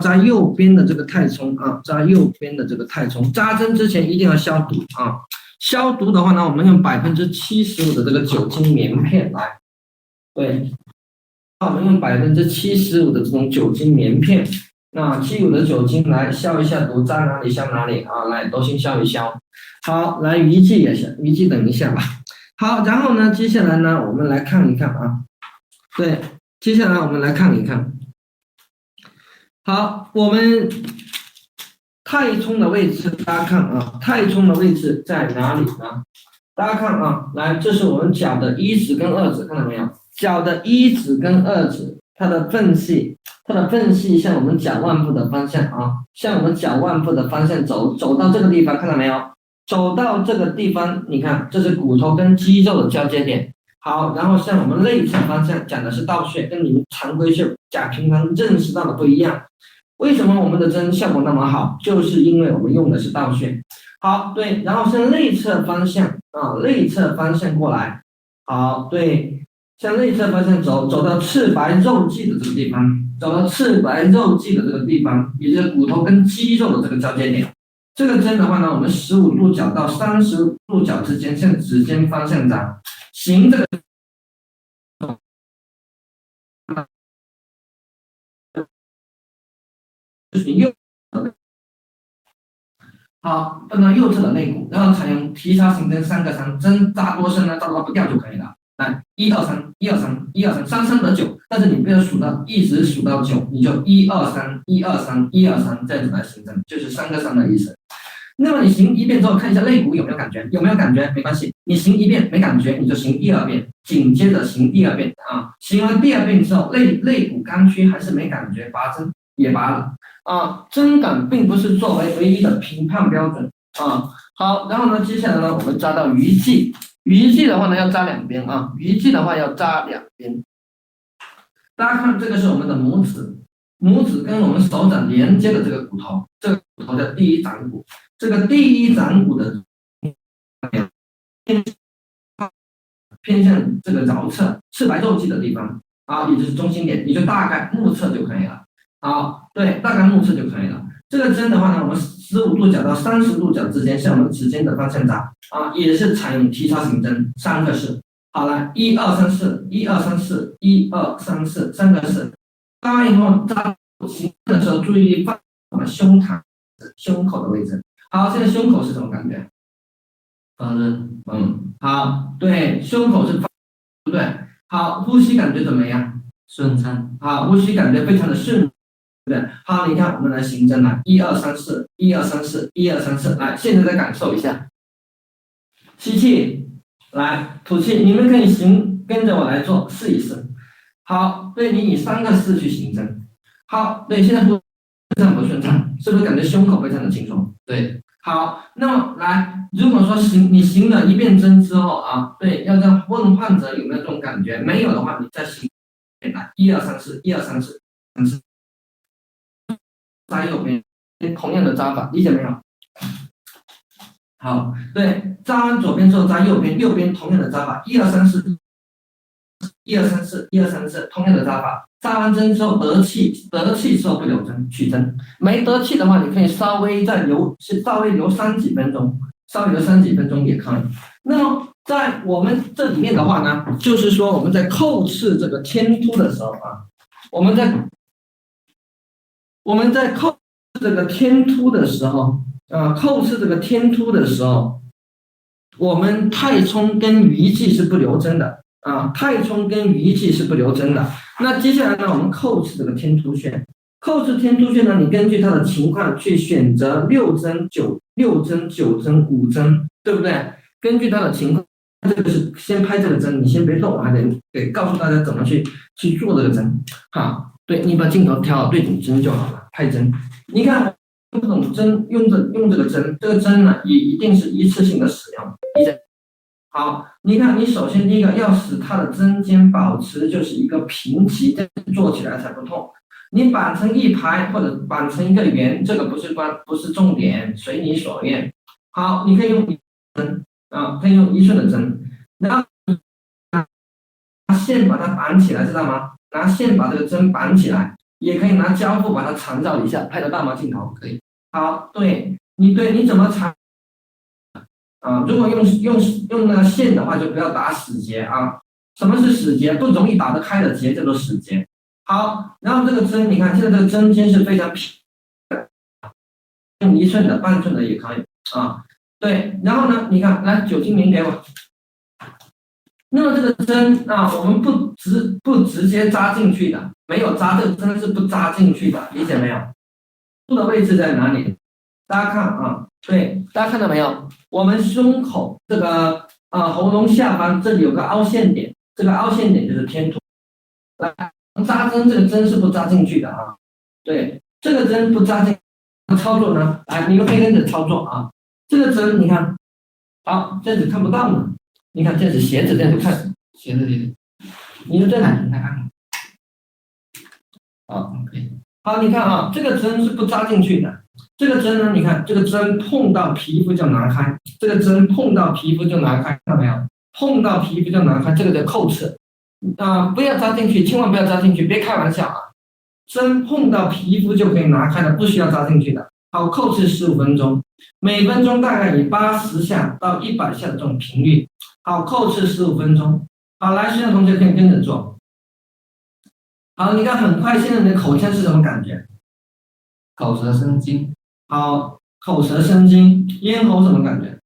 扎右边的这个太冲啊，扎右边的这个太冲。扎针之前一定要消毒啊。消毒的话呢，我们用75%的这个酒精棉片来，对，我们用75%的这种酒精棉片，那既有的酒精来消一下毒，扎哪里消哪里啊，来都先消一消。好，来余剂也行，余剂等一下吧。好，然后呢，接下来呢，我们来看一看啊，对，接下来我们来看一看。好，我们太冲的位置，大家看啊，太冲的位置在哪里呢？大家看啊，来，这是我们脚的一指跟二指，看到没有？脚的一指跟二指，它的缝隙向我们脚腕部的方向啊，向我们脚腕部的方向走到这个地方，看到没有？走到这个地方，你看，这是骨头跟肌肉的交接点。好，然后向我们内侧方向讲的是倒穴，跟你们常规穴讲平常认识到的不一样。为什么我们的针效果那么好？就是因为我们用的是倒穴。好，对，然后向内侧方向啊，内侧方向过来。好，对，向内侧方向走到赤白肉际的这个地方，也就是骨头跟肌肉的这个交接点。这个针的话呢，我们15度角到30度角之间向指尖方向扎，行这个。就是右好，放到右侧的肋骨，然后采用提插行针3个3，针扎多深呢？扎到不掉就可以了。来，1 2 3 1 2 3 1 2 3 3 3得9，但是你不要一直数到9，你就1 2 3 1 2 3 1 2 3这样子来行针，就是3个3的意思。那么你行一遍之后，看一下肋骨有没有感觉？有没有感觉？没关系，你行一遍没感觉，你就行第2遍，紧接着行第2遍啊。行完第2遍之后，肋骨刚屈还是没感觉，拔针也拔了啊。针感并不是作为唯一的评判标准啊。好，然后呢，接下来呢，我们扎到鱼际。鱼际的话呢，要扎2边啊。鱼际的话要扎2边。大家看，这个是我们的拇指跟我们手掌连接的这个骨头，这个骨头叫第一掌骨。这个第一掌骨的偏向这个桡侧赤白肉际的地方啊，也就是中心点，你就大概目测就可以了。好，对，大概目测就可以了。这个针的话呢，我们15度角到30度角之间向我们指尖的方向扎啊，也是采用提插行针3个4。好了，1 2 3 4 1 2 3 4 1 2 3 4 3个4。扎完以后扎行针的时候注意放我们胸口的位置。好，现在胸口是什么感觉？好，对，胸口是放，对不对？好，呼吸感觉怎么样？顺畅。好，呼吸感觉非常的顺，对不对？好，你看我们来行针来，1 2 3 4 1 2 3 4 1 2 3 4，来，现在再感受一下，吸气，来吐气，你们可以跟着我来做，试一试。好，对，你以3个4去行针。好，对，现在呼非常不顺畅，是不是感觉胸口非常的轻松？对。好，那么来，如果说你行了一遍针之后啊，对，要让问患者有没有这种感觉？没有的话，你再行来1 2 3 4 1 2 3 4 3 4，扎右边，同样的扎法，理解没有？好，对，扎完左边之后扎右边，右边同样的扎法，1 2 3 4 1 2 3 4 1 2 3 4，同样的扎法。扎完针之后得气之后不留针，取针。没得气的话，你可以稍微留3几分钟，也可以。那么在我们这里面的话呢，就是说我们在扣刺这个天突的时候啊，我们在扣这个天突的时候我们太冲跟鱼际是不留针的啊，那接下来呢，我们扣刺这个天突穴，你根据它的情况去选择6针、9针、5针，对不对？根据它的情况，这个是先拍这个针，你先别动，我还得告诉大家怎么去做这个针。好，对，你把镜头调好对准针就好了，拍针。你看这种针用这个针，这个针呢也一定是一次性的使用。好，你看，你首先第一个要使它的针尖保持就是一个平齐，做起来才不痛。你板成一排或者板成一个圆，这个不是重点，随你所愿。好，你可以用针啊，可以用1寸的针，然后拿线把它绑起来，知道吗？拿线把这个针绑起来，也可以拿胶布把它缠绕一下，拍到大毛镜头可以。好，对你怎么缠啊？如果用那个线的话，就不要打死结啊。什么是死结？不容易打得开的结叫做死结。好，然后这个针，你看现在这个针尖是非常平，用1寸的、半寸的也可以啊。对，然后呢，你看，来酒精棉给我。那么这个针啊，我们不直接扎进去的，没有扎，这个针是不扎进去的，理解没有？凸的位置在哪里？大家看啊，对，大家看到没有？我们胸口这个喉咙下方这里有个凹陷点，这个凹陷点就是天突。来，扎针这个针是不扎进去的啊。对，这个针不扎进，操作呢？来，你们可以跟着操作啊。这个针你看，好，这样子看不到呢。你看，这样子斜着这样子看，斜着这个，你就这样子看。好 ，OK。好，你看啊，这个针是不扎进去的。这个针呢，你看这个针碰到皮肤就拿开，这个针碰到皮肤就拿开，看到没有？碰到皮肤就拿开，这个叫扣刺啊，不要扎进去，千万不要扎进去，别开玩笑啊！针碰到皮肤就可以拿开的，不需要扎进去的。好，扣刺15分钟，每分钟大概以80下到100下的这种频率。好，扣刺15分钟。好，来，现在同学可以跟着做。好，你看很快，现在你的口腔是什么感觉？口舌生津。好，口舌生津，咽喉什么感觉？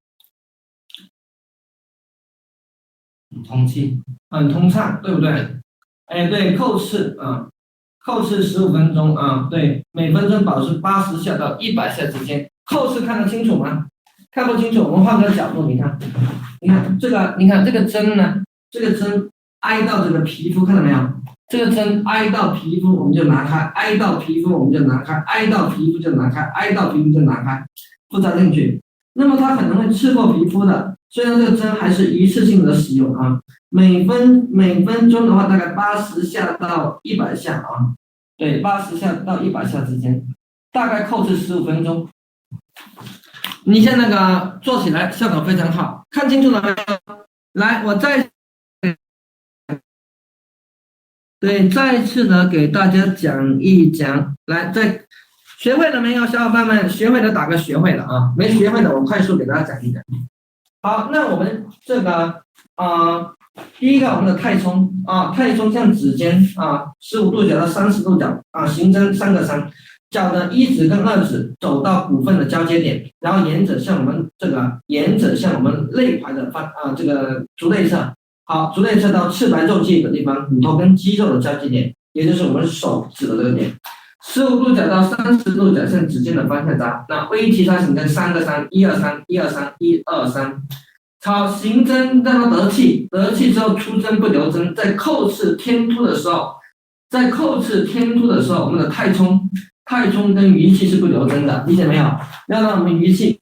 通气，很通畅，对不对？哎，对，扣刺啊，扣刺15分钟啊，对，每分钟保持80下到100下之间。扣刺看得清楚吗？看不清楚，我们换个角度，你看这个，你看这个针呢，这个针挨到这个皮肤，看到没有？这个针挨到皮肤我们就拿开，挨到皮肤我们就拿开，挨到皮肤就拿开，挨到皮肤就拿开，不扎进去。那么它可能会刺破皮肤的，虽然这个针还是一次性的使用啊，每分钟的话大概80下到100下啊，对，80下到100下之间，大概扣刺15分钟。你像那个做起来效果非常好，看清楚了没有？来，我再次的给大家讲一讲，来，学会了没有，小伙伴们？学会了打个学会了啊，没学会的我快速给大家讲一讲。好，那我们这个第一个我们的太冲啊，太冲向指尖啊，15度角到30度角啊，行针3个3，脚的1指跟2指走到骨缝的交接点，然后沿着向我们肋排的这个足内侧。好，足内侧到赤白肉际的地方，骨头跟肌肉的交集点，也就是我们手指的这个点。15度角到30度角向指尖的方向扎。那微提插行针3个3，1 2 3 1 2 3 1 2 3。好，行针让它得气，得气之后出针不留针，在扣刺天突的时候，我们的太冲跟鱼气是不留针的，理解没有？要让我们鱼气。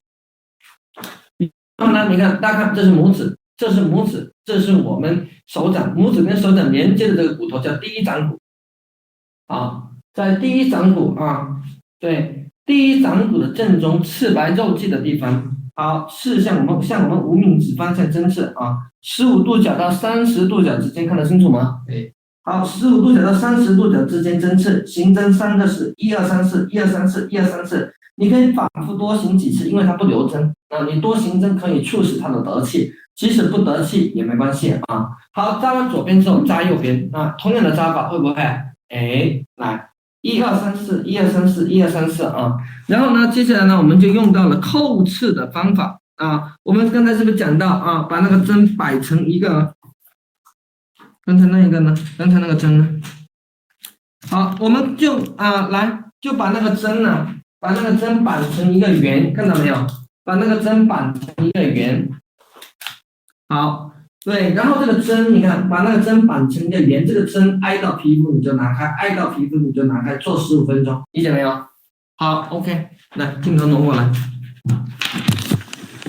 然后呢，你看，大家看，这是拇指。这是拇指，这是我们手掌，拇指跟手掌连接的这个骨头叫第一掌骨。好，在第一掌骨啊，对，第一掌骨的正中赤白肉际的地方。好，向我们无名指方向针刺啊，15度角到30度角之间，看得清楚吗？对。好，15度角到30度角之间针刺，行针3个4，1 2 3 4 1 2 3 4 1 2 3 4。你可以反复多行几次，因为它不留针啊，你多行针可以促使它的得气。即使不得气也没关系啊。好，扎完左边之后扎右边啊，同样的扎法会不会？哎，来1 2 3 4 1 2 3 4 1 2 3 4啊。然后呢，接下来呢，我们就用到了扣刺的方法啊。我们刚才是不是讲到啊，把那个针摆成一个，刚才那个针呢？好，我们就就把那个针摆成一个圆，看到没有？把那个针摆成一个圆。好，对，然后这个针，你看，把那个针绑成一个圆，这个针挨到皮肤你就拿开，挨到皮肤你就拿开，做15分钟，理解没有？好 ，OK， 来，镜头挪过来。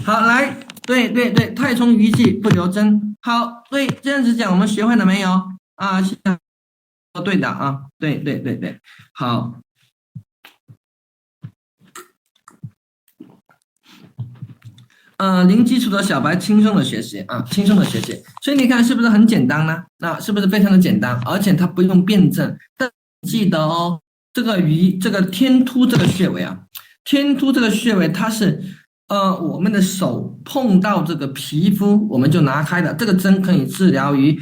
好，来，对，太冲鱼气不留针。好，对，这样子讲，我们学会了没有？啊，对的啊，对，好。零基础的小白轻松的学习啊，轻松的学习，所以你看是不是很简单呢？那是不是非常的简单？而且它不用辩证，但记得哦，这个天突这个穴位啊，天突这个穴位它是我们的手碰到这个皮肤我们就拿开的，这个针可以治疗于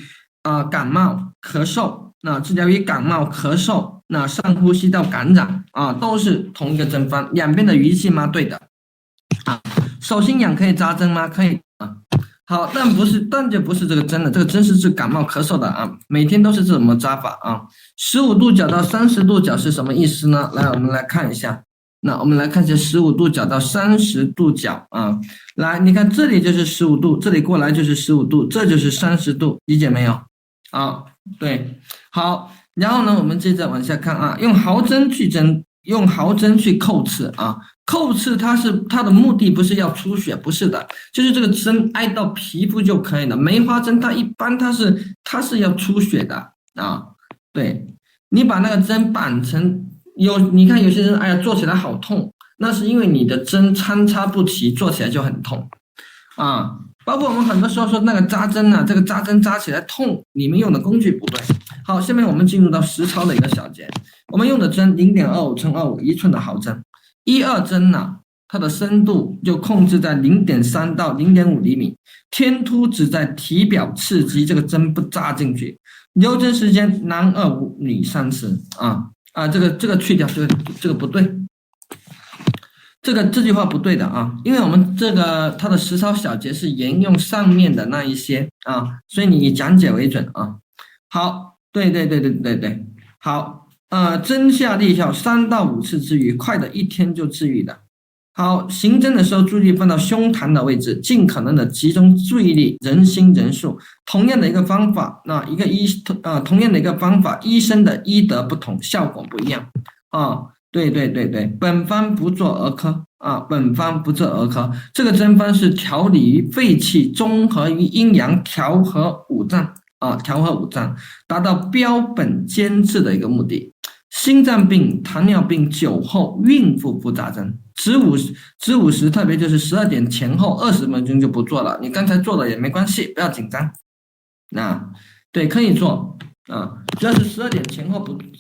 感冒咳嗽，那治疗于感冒咳嗽，那上呼吸道感染啊，都是同一个针方，两边的仪器吗？对的啊。手心痒可以扎针吗？可以啊。好，但就不是这个针了，这个针是治感冒咳嗽的啊，每天都是这么扎法啊。15度角到30度角是什么意思呢？来，我们来看一下。那我们来看一下15度角到30度角啊，来，你看这里就是15度，这里过来就是15度，这就是30度，理解没有？啊，对，好，然后呢，我们接着往下看啊，用毫针去扣刺啊，扣刺它的目的不是要出血，不是的，就是这个针挨到皮肤就可以了。梅花针它一般它是要出血的啊，对，你把那个针绑成。你看有些人，哎呀，做起来好痛，那是因为你的针参差不齐，做起来就很痛啊。包括我们很多时候说那个扎针呢，这个扎针扎起来痛，你们用的工具不对。好，下面我们进入到实操的一个小节，我们用的针0.25乘25 1寸的毫针，1、2针呢，它的深度就控制在0.3到0.5厘米，天突只在体表刺激，这个针不扎进去，留针时间男25女30啊，这个去掉，这个不对，这句话不对的啊，因为我们它的实操小节是沿用上面的那一些啊，所以你以讲解为准啊。好，对，好，针下力效3到5次治愈，快的1天就治愈的。好，行针的时候注意放到胸膛的位置，尽可能的集中注意力，人心人术。同样的一个方法，同样的一个方法，医生的医德不同，效果不一样啊。对，本方不做儿科啊，本方不做儿科。这个针方是调理于肺气，综合于阴阳，调和五脏啊，达到标本兼治的一个目的。心脏病、糖尿病、酒后、孕妇不扎针。值午时，特别就是12点前后20分钟就不做了。你刚才做了也没关系，不要紧张。对，可以做啊，只要是12点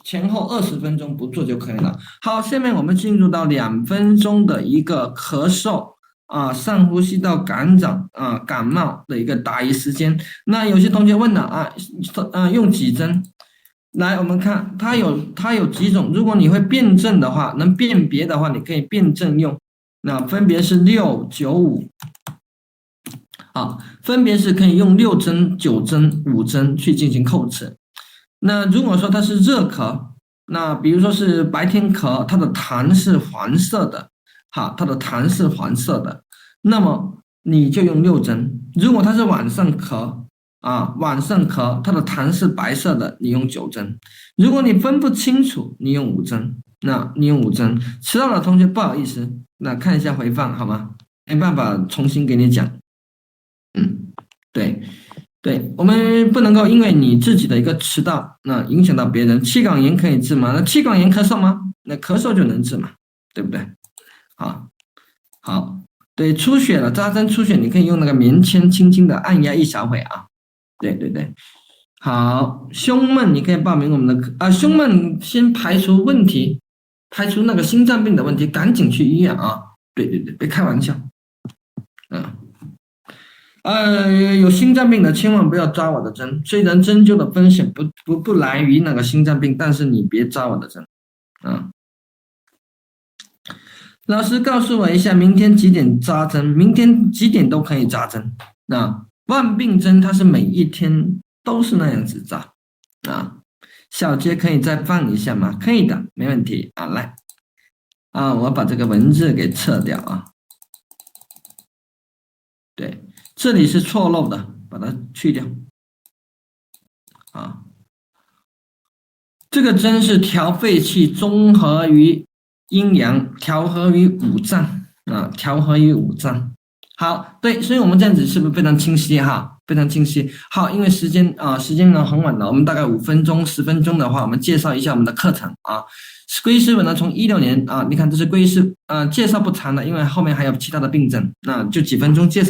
前后20分钟不做就可以了。好，下面我们进入到2分钟的一个咳嗽啊、上呼吸道感染啊、感冒的一个答疑时间。那有些同学问了用几针？来，我们看它有几种，如果你会辩证的话，能辨别的话，你可以辩证用。那分别是6、9、5，分别是可以用6针、9针、5针去进行扣刺。那如果说它是热咳，那比如说是白天咳，它的痰是黄色的，那么你就用6针。如果它是晚上咳，它的痰是白色的，你用9针。如果你分不清楚，你用5针。迟到的同学不好意思，那看一下回放好吗？没办法重新给你讲。对，我们不能够因为你自己的一个迟到，那影响到别人。气管炎可以治吗？那气管炎咳嗽吗？那咳嗽就能治嘛，对不对？好，对，出血了，扎针出血，你可以用那个棉签轻轻的按压1小会啊。对，好，胸闷你可以报名我们的胸闷先排除问题，排除那个心脏病的问题，赶紧去医院啊。对，别开玩笑。有心脏病的千万不要扎我的针，虽然针灸的风险不来于那个心脏病，但是你别扎我的针啊。老师告诉我一下，明天几点扎针？明天几点都可以扎针。万病针它是每一天都是那样子扎啊。小节可以再放一下吗？可以的，没问题啊。来我把这个文字给撤掉啊。对，这里是错漏的，把它去掉啊。这个针是调肺气，综合于阴阳，调和于五脏。好，对，所以我们这样子是不是非常清晰哈？非常清晰。好，因为时间呢很晚了，我们大概5分钟、10分钟的话，我们介绍一下我们的课程啊。归师本呢，从16年你看这是归师介绍不长的，因为后面还有其他的病症，那就几分钟介绍。